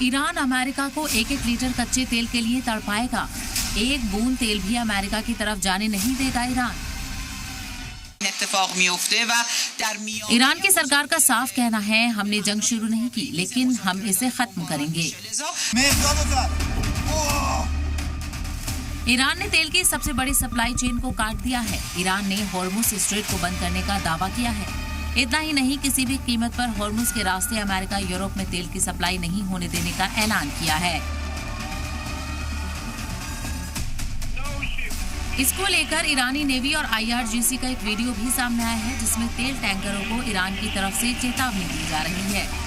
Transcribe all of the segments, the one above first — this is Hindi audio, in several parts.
ईरान अमेरिका को 1-1 लीटर कच्चे तेल के लिए तड़पाएगा। एक बूंद तेल भी अमेरिका की तरफ जाने नहीं देगा ईरान। ईरान की सरकार का साफ कहना है, हमने जंग शुरू नहीं की, लेकिन हम इसे खत्म करेंगे। ईरान ने तेल की सबसे बड़ी सप्लाई चेन को काट दिया है। ईरान ने हॉर्मुज स्ट्रेट को बंद करने का दावा किया है। इतना ही नहीं, किसी भी कीमत पर हॉर्मुज के रास्ते अमेरिका यूरोप में तेल की सप्लाई नहीं होने देने का ऐलान किया है। इसको लेकर ईरानी नेवी और IRGC का एक वीडियो भी सामने आया है, जिसमें तेल टैंकरों को ईरान की तरफ से चेतावनी दी जा रही है।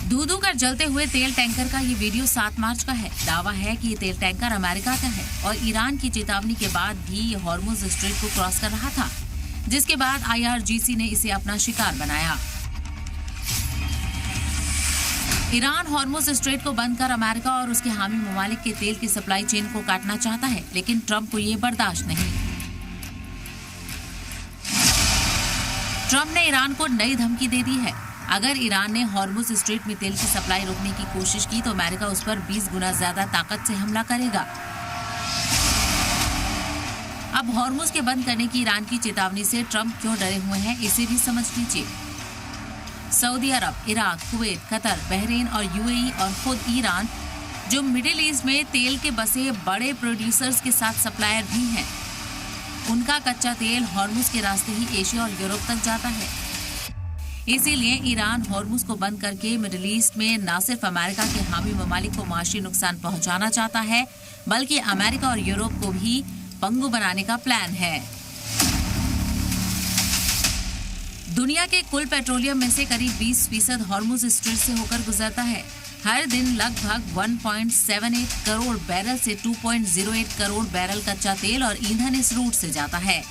धू-धू कर जलते हुए तेल टैंकर का ये वीडियो 7 मार्च का है। दावा है कि ये तेल टैंकर अमेरिका का है और ईरान की चेतावनी के बाद भी ये हॉर्मुज स्ट्रेट को क्रॉस कर रहा था, जिसके बाद IRGC ने इसे अपना शिकार बनाया। ईरान हॉर्मुज स्ट्रेट को बंद कर अमेरिका और उसके हामी ममालिक के तेल की सप्लाई चेन को काटना चाहता है, लेकिन ट्रंप को ये बर्दाश्त नहीं। ट्रंप ने ईरान को नई धमकी दे दी है। अगर ईरान ने हॉर्मुज स्ट्रेट में तेल की सप्लाई रोकने की कोशिश की तो अमेरिका उस पर 20 गुना ज्यादा ताकत से हमला करेगा। अब हॉर्मुज के बंद करने की ईरान की चेतावनी से ट्रंप क्यों डरे हुए हैं, इसे भी समझ लीजिए। सऊदी अरब, इराक, कुवैत, कतर, बहरीन और UAE और खुद ईरान, जो मिडिल ईस्ट में तेल के बसे बड़े प्रोड्यूसर्स के साथ सप्लायर भी हैं, उनका कच्चा तेल हॉर्मुज के रास्ते ही एशिया और यूरोप तक जाता है। इसीलिए ईरान हॉर्मुज को बंद करके मिडिल ईस्ट में न सिर्फ अमेरिका के हामी ममालिक को माशी नुकसान पहुंचाना चाहता है, बल्कि अमेरिका और यूरोप को भी पंगु बनाने का प्लान है। दुनिया के कुल पेट्रोलियम में से करीब 20% हॉर्मुज स्ट्रेट से होकर गुजरता है। हर दिन लगभग 1.78 करोड़ बैरल से 2.08 करोड़ बैरल कच्चा तेल और ईंधन इस रूट से जाता है।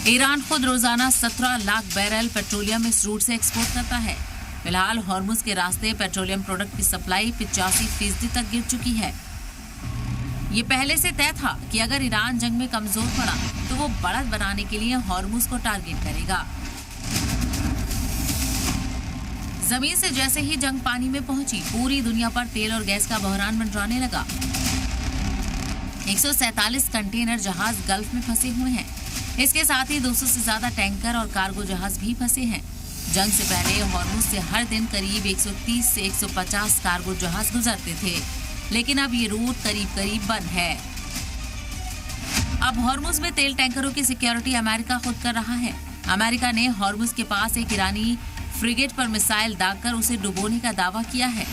ईरान खुद रोजाना 17 लाख बैरल पेट्रोलियम इस रूट से एक्सपोर्ट करता है। फिलहाल हॉर्मुज के रास्ते पेट्रोलियम प्रोडक्ट की सप्लाई 85% तक गिर चुकी है। ये पहले से तय था कि अगर ईरान जंग में कमजोर पड़ा तो वो बढ़त बनाने के लिए हॉर्मुज को टारगेट करेगा। जमीन से जैसे ही जंग पानी में पहुंची, पूरी दुनिया पर तेल और गैस का बहरान मंडराने लगा। 147 कंटेनर जहाज गल्फ में फंसे हुए हैं। इसके साथ ही 200 से ज्यादा टैंकर और कार्गो जहाज भी फंसे हैं। जंग से पहले हॉर्मुज से हर दिन करीब 130 से 150 कार्गो जहाज गुजरते थे, लेकिन अब ये रूट करीब बंद है। अब हॉर्मुज में तेल टैंकरों की सिक्योरिटी अमेरिका खुद कर रहा है। अमेरिका ने हॉर्मुज के पास एक ईरानी फ्रिगेट पर मिसाइल दागकर उसे डुबोने का दावा किया है।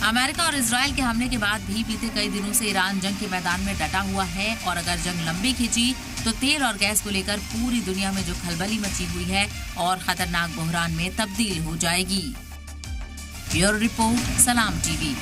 अमेरिका और इजराइल के हमले के बाद भी बीते कई दिनों से ईरान जंग के मैदान में डटा हुआ है और अगर जंग लंबी खींची तो तेल और गैस को लेकर पूरी दुनिया में जो खलबली मची हुई है और खतरनाक बहरान में तब्दील हो जाएगी। ब्यूरो रिपोर्ट, सलाम TV।